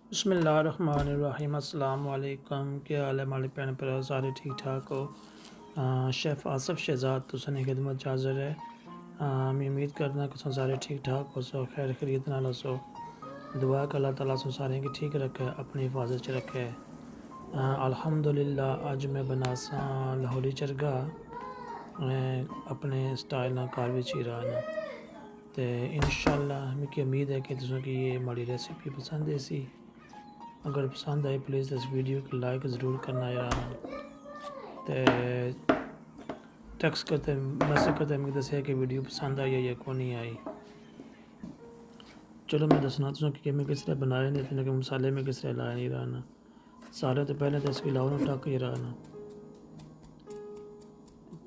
बिस्मिल्लाहिर्रहमानिर्रहीम। अस्सलाम वालेकुम। क्या हाल है हमारे भैन भरा, सारे ठीक ठाक हो। शेफ़ आसिफ शहजाद तुसां खिदमत हाज़िर है। मैं उम्मीद करना कि तुम सारे ठीक ठाक हो सो, खैर खरीद नाल सो। दुआ कि अल्लाह ताला तुम सारे की ठीक रखे, अपनी हिफाजत च रखे। अल्हम्दुलिल्लाह अज मैं बनासा लाहौरी चरगा अपने स्टाइल ना घर विच ही रहा तो इंशाअल्लाह मिगी उम्मीद है कि तुसें की ये हमारी रेसिपी पसंद है सी। अगर पसंद आई प्लीज़ इस वीडियो को लाइक ज़रूर करना यार। तो टेक्स्ट करते मैसेज करते मिगी दस्सेआ कि वीडियो पसंद आई है या को नहीं आई। चलो मैं दसना तुसें कि मैं किस तरह बनाए ने कि मसाले में किस तरह लाए नहीं रहा। सारे तो पहले तो इसकी लाओ ना टक ही रहा।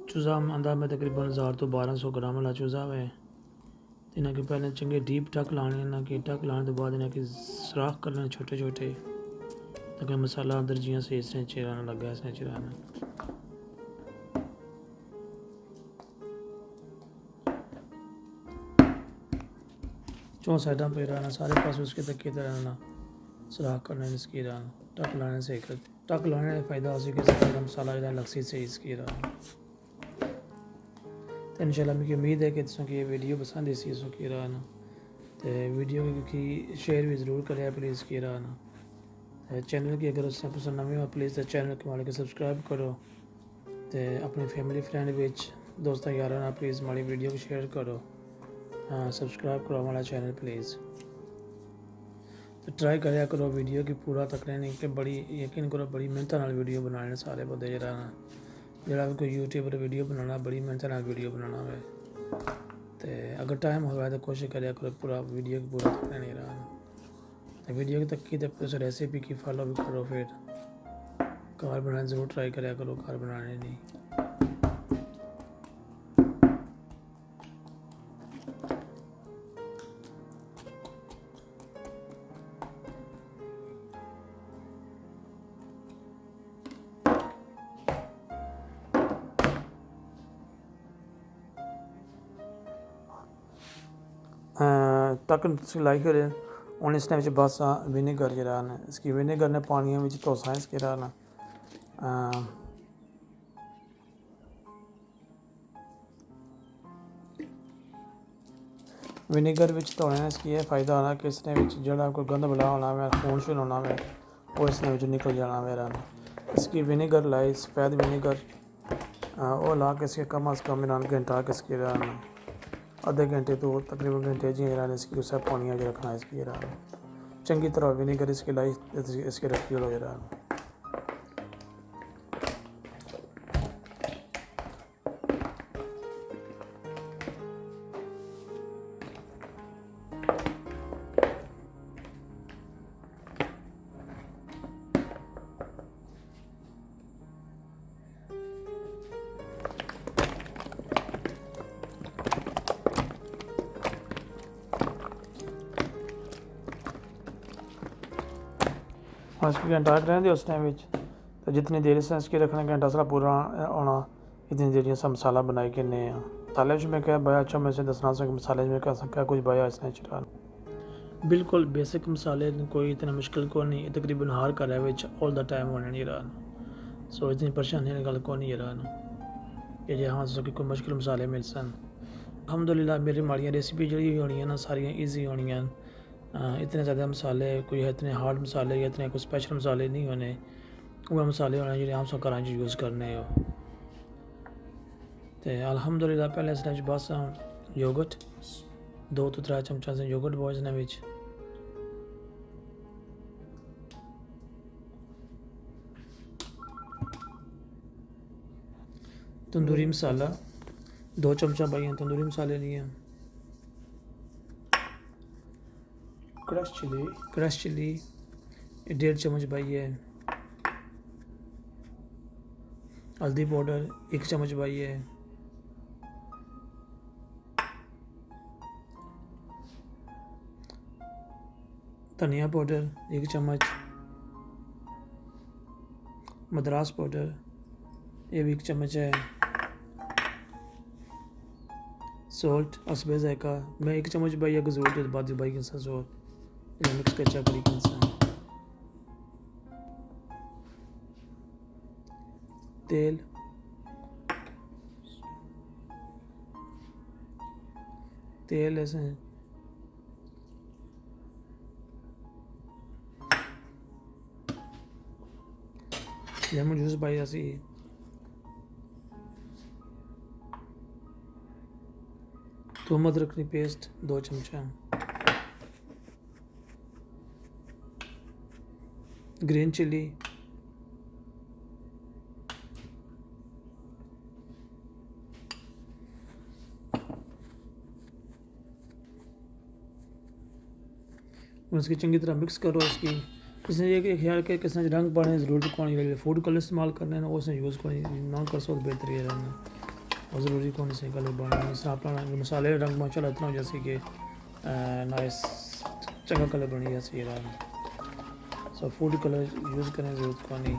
चूज़ा आंदा मैं तकरीबन 1000 तो 1200 ग्राम वाला चूज़ा है। इन्हें कि पहले चंगे डीप टक लाने ना कि टक लाने के बाद इन्हें कि सुराख कर लेने छोटे छोटे, ताकि मसाला अंदर जियां से इसने चिराना लगा इसने चिराना। चौं साइडा पे रहना सारे पास उसके तक की तरह ना सुराख करने इसकी रहना। टक लाने से टक लाने का फ़ायदा हो कि मसाला जो लक्सी से इसकी रहना। तो इंशाल्लाह मुझे उम्मीद है कि तुम ये वीडियो पसंद इसी की रहना। तो वीडियो की शेयर भी ज़रूर करें प्लीज़ की रहना। चैनल की अगर उसने पसंद नवे हो प्लीज़ तो चैनल के वाले को सब्सक्राइब करो। तो अपनी फैमिली फ्रेंड विच दोस्तों यार ना प्लीज़ हमारी वीडियो को शेयर करो। सब्सक्राइब करो हमारा चैनल प्लीज़। तो ट्राई कराया करो वीडियो की पूरा तक रहने कि बड़ी यकीन करो बड़ी मेहनत नाल वीडियो बनाने सारे बंदे जरा भी कोई यूट्यूब पर वीडियो बनाना बड़ी मेहनत नाल वीडियो बनाना है। तो अगर टाइम हो तो कोशिश कराया करो पूरा वीडियो की पूरा तक नहीं रहा। तो वीडियो तक की तो उस रेसिपी की फॉलो भी करो, फिर घर बनाने ज़रूर ट्राई कराया करो, घर बनाने नहीं। तक सिलाई करें और इसने बस विनेगर जरा इसकी विनेगर ने पानी में धोसा इसके रहा विनेगर धोने इसकी यह फ़ायदा होना कि इसने जड़ा कोई गंद बला होना है खून शून होना है वो इसने निकल जाना मेरा। इसकी विनेगर लाई सफ़ेद विनेगर वो ला के इसके कम अज़ कम घंटा के इसके रहना आधे घंटे तो तकरीबन घंटे जी रहने इसकी उसे पानी जो रखना इसकी रहना चंगी तरह विनेगर इसकी लाई इसके रखी हो जरा। और इसकी घंटा रहने उस टाइम तो जितनी देर से इसके रखने घंटा सारा पूरा आना इतनी देर से मसाला बनाई के मसाले में क्या बाया अच्छा मैं से दसना सक मसाले में क्या कुछ बाया इसने चिरा बिल्कुल बेसिक मसाले कोई इतना मुश्किल को नहीं तकरीबन हर घर ऑल द टाइम होने नहीं रहा। सो इतनी परेशानी की गल को नहीं रहा कि जे हाँ सो कोई मुश्किल मसाले मिल सन। अल्हम्दुलिल्लाह मेरी माड़ियाँ रेसिपी जी होनी ना सारियाँ ईजी होनी। इतने ज़्यादा मसाले कोई इतने हार्ड मसाले या इतने कोई स्पेशल मसाले नहीं होने वह मसाले होने जो आम सौ घर यूज़ करने हो। तो अल्हम्दुलिल्लाह पहले इसने बस योगर्ट 2 तो 3 चमचा से योगर्ट बॉय इसने तंदूरी मसाला 2 चमचा पाइए तंदूरी मसाले लिए। क्रश चिली 1.5 चम्मच पाइए। हल्दी पाउडर 1 चम्मच पाइए। धनिया पाउडर 1 चम्मच। मद्रास पाउडर ये भी 1 चम्मच है। सॉल्ट हस्बे जायका मैं 1 चम्मच भाई अगर ज़रूरत है बाद भाई इंसान सॉल्ट मिक्स कर चा करी इंसान। तेल, तेल ऐसे लेमन जूस पाई असी, थूम अदरक की पेस्ट 2 चमचा, ग्रीन चिली, उसकी चंगी तरह मिक्स करो। इसकी इसने ये कि ख्याल के किसी रंग पाने की जरूरत कौन है, फूड कलर इस्तेमाल करने ना उसने यूज़ को ना कर सो बेहतर ये रहना और ज़रूरी कौन से कलर बनाना इस अपना मसाले रंग माशाल्लाह इतना जैसे कि नाइस चंगा कलर बनी जैसे ये रहना। सो फूड कलर यूज़ करने की जरूरत कौन नहीं।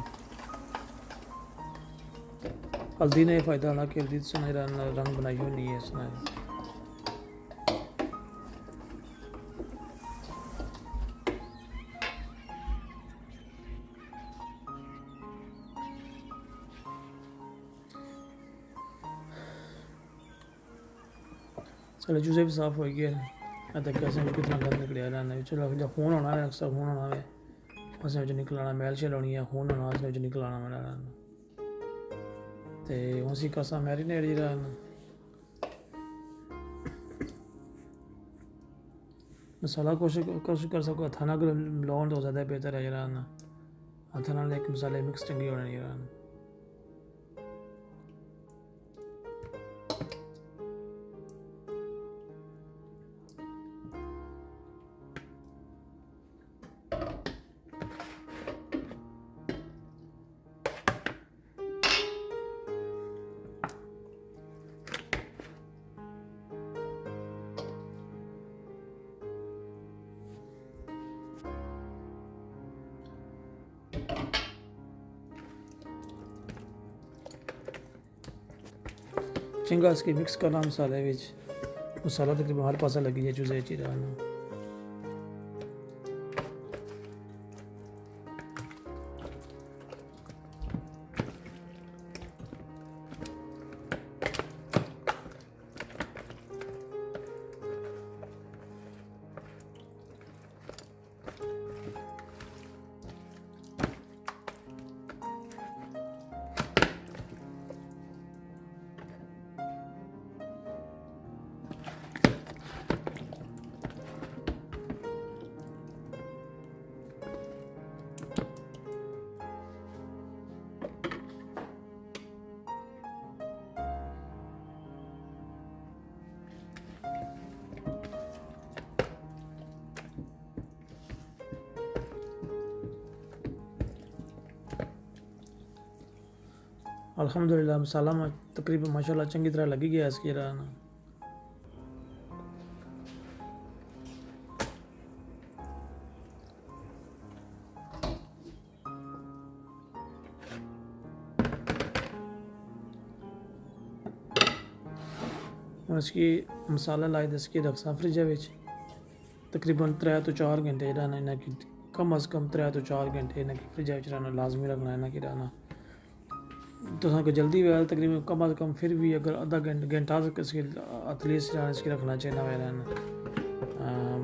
हल्दी ने फ़ायदा ना कि हल्दी से रंग बनाई हो नहीं है इसने। चलो जूसे भी साफ हो गया तक कैसे कितना गंद निकलिया रहना। चलो जो खून होना है अक्सर खून होना है उसने निकल आना, मैल शैल होनी है, खून होना उसने निकल आना मेरा रहना तो उसी का सा मैरिनेट जी रहना। मसाला कोशिश कर सको हथा ना अगर मिलाओ तो ज़्यादा बेहतर है जरा ना, हथा ना एक मसाले मिक्स चंगी होने जरा। चंगा इसकी मिक्स करना मसाले विच, मसाला तकरीबन हर पासा लगी है चूजे ची रहना। अल्हम्दुलिल्लाह मसाला तकरीबन माशाल्लाह चंगी तरह लगी गया इसकी रहना। इसकी मसाला लाई इसकी रखसा फ्रिज तकरीबन 3 तो 4 घंटे रहना इन्हें की, कम अज़ कम 3 तो 4 घंटे इन्हें की फ्रिज रहना लाजमी रखना इन्हें की रहना। तो अगर जल्दी हुआ तकरीबन कम अज़ कम फिर भी अगर आधा घंटा तक इसकी एटलीस्ट इसकी रखना चाहिए ना रहना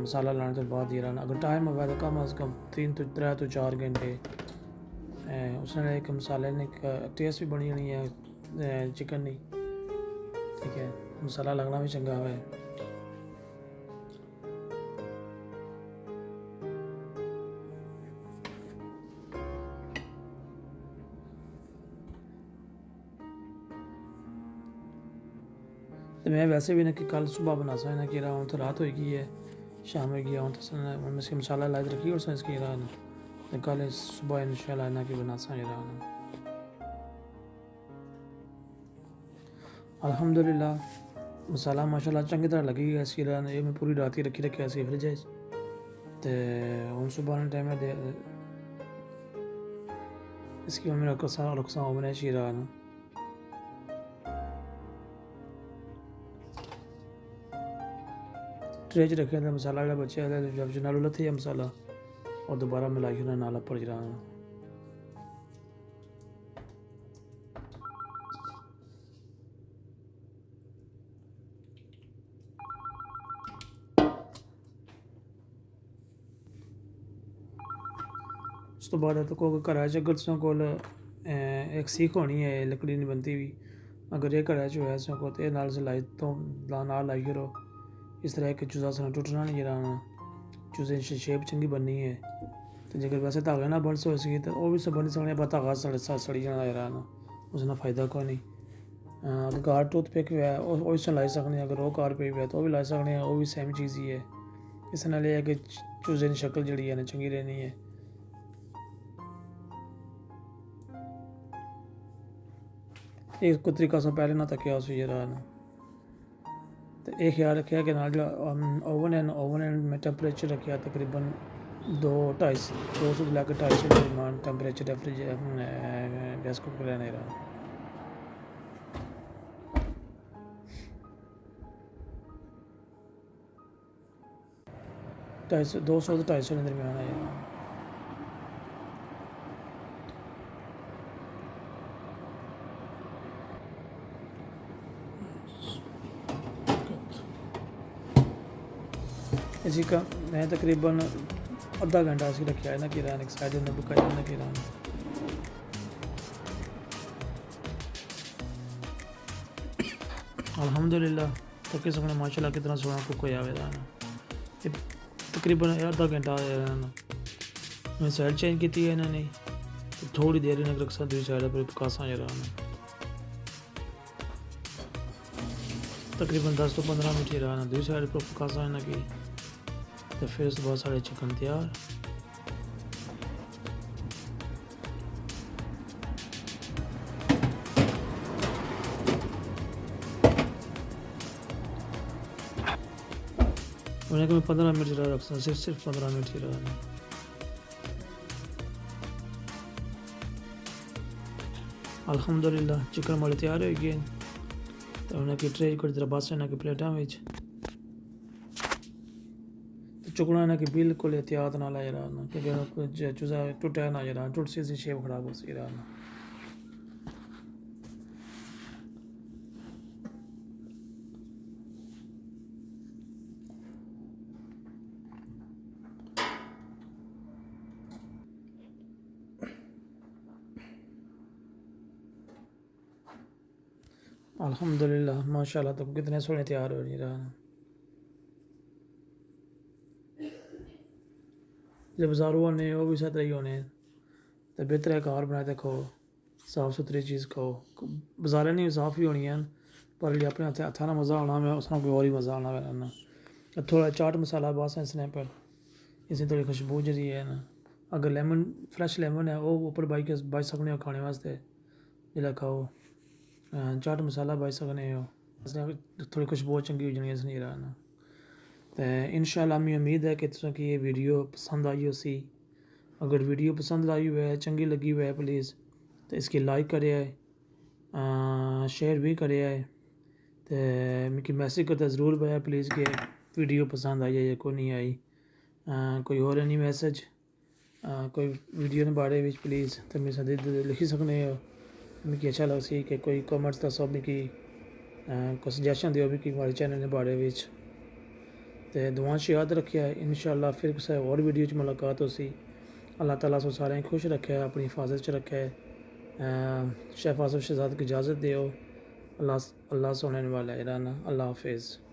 मसाला लाने तो बाद ही रहना। अगर टाइम हुआ तो कम अज़ कम 3 तो 4 घंटे उसने एक मसाले ने टेस्ट भी बनी होनी है चिकन नहीं, ठीक है मसाला लगना भी चंगा है। तो मैं वैसे भी ना कि कल सुबह बना सा ना कि रहा तो रात हो गई है शाम हो गया हूँ तो इसके मसाला ला रखी और इसकी रहा ना तो कल सुबह इंशाल्लाह ना कि बना सा रहा ना। अल्हम्दुलिल्लाह मसाला माशाल्लाह चंगी तरह लगी है इसकी रहा ये मैं पूरी रात ही रखी ऐसी फ्रिज तो हूँ सुबह टाइम दे इसकी मेरा रखसा बना शी रहा ना। ट्रे च रखे थे मसाला जो बचे जब नालू लथे मसाला और दोबारा मिलाई नाला पड़ रहा। उस तो बाद कोई घर च अगर तुसें कोल एक सीख होनी है लकड़ी नहीं बनती भी, अगर ये घर च होया तुसें कोल तो नाल लाई तो नाल लाई करो। इस तरह कि चूज़ा सानूं टुटना नहीं जरा चूज़े की शेप चंगी बननी है। तो जेकर वैसे धागे ना बन सी तो वह भी बनी सकने, पर धागा सड़ी जाना जरा उसका फायदा कोई नहीं। अगर कार टूथपिक भी है उसमें लाई सकने, अगर वो कार पे भी है तो भी लाई सकने, वो भी सेम चीज़ ही है। इस नाल यह है कि चूज़े की शक्ल जी है ना चंगी रहनी है। एक को तरीका से पहले ना तकिया उस जरा तो एक ख्याल रखा कि नाल ओवन है ओवन में टैंपरेचर रखा तकरीबन 200 से लैकर 250 दरमान टैंपरेचर गैस कुकर रहने रहा। 200 से 250 के दरमियान है। इसी का मैं तकरीबन आधा घंटा से रखा है ना किरान एक साइड ने पकाया ना किरान। अल्हम्दुलिल्लाह तक सकने माशाल्लाह कितना सोना कुक होया हुआ है। तकरीबन आधा घंटा मैं साइड चेंज की है इन्होंने, तो थोड़ी देर इन्हें रखा दूसरी साइड पर पकासा जरा तकरीबन 10 तो 15 मिनट ही रहा दूसरी साइड पर पकासा इन्हें की। तो फिर उसके बाद साढ़े चिकन तैयार। उन्हें मैं 15 मिनट जरा रख सकता, सिर्फ 15 मिनट ही रहा। अल्हम्दुलिल्लाह चिकन हमारे तैयार हो गए। तो उन्हें की ट्रे को तरह बस इन्हें की प्लेटा में चुकना ना कि बिल्कुल एहतियात ना लाए रहा क्योंकि चूज़ा टूटा ना जरा टूट सी शेप खराब हो सी रहा। अल्हम्दुलिल्लाह माशाल्लाह तो कितने सोने तैयार हो नहीं रहा। जब बाजारों होने वो भी इस तरह ही होने, तो बेहतर है घर बनाए देखो साफ़ सुथरी चीज़ खाओ। बाजारें नहीं साफ़ ही होनी है, पर जो अपने हथा ना मज़ा आना मैं उसमें कोई और ही मज़ा आना करना। थोड़ा चाट मसाला बस है इसने पर इसी थोड़ी खुशबू जी है ना। अगर लेमन फ्रैश लेमन है वो ऊपर बाई सकने हो खाने वास्ते जिला खाओ। चाट मसाला बाई सकने हो थोड़ी खुशबू चंगी हो जानी नहीं रहा ना। तो इंशाल्लाह मैं उम्मीद है कि तुसें ये वीडियो पसंद आई होसी। अगर वीडियो पसंद आई हुई है चंगी लगी हुई है प्लीज़ तो इसकी लाइक करे शेयर भी करे तो मिगी मैसेज करता ज़रूर पाया प्लीज़ कि वीडियो पसंद आई है या कोई नहीं आई। कोई और नहीं मैसेज कोई वीडियो ने बारे में प्लीज़ तो मेरे साथ लिखी सकने हो। मिगी अच्छा लग सी कि कोई कमेंट्स दसो मिगी कोई सजेशन दियो मिगी हमारे चैनल के बारे में। तो दुआ च याद रखेआ इंशाल्लाह फिर किसी और वीडियो च मुलाकात होसी। अल्लाह ताला सो सारें खुश रखे अपनी हिफाजत च रखे। शेफ आसिफ शहजाद की इजाज़त दो। अल्लाह सोने वाला है अल्लाह हाफिज़।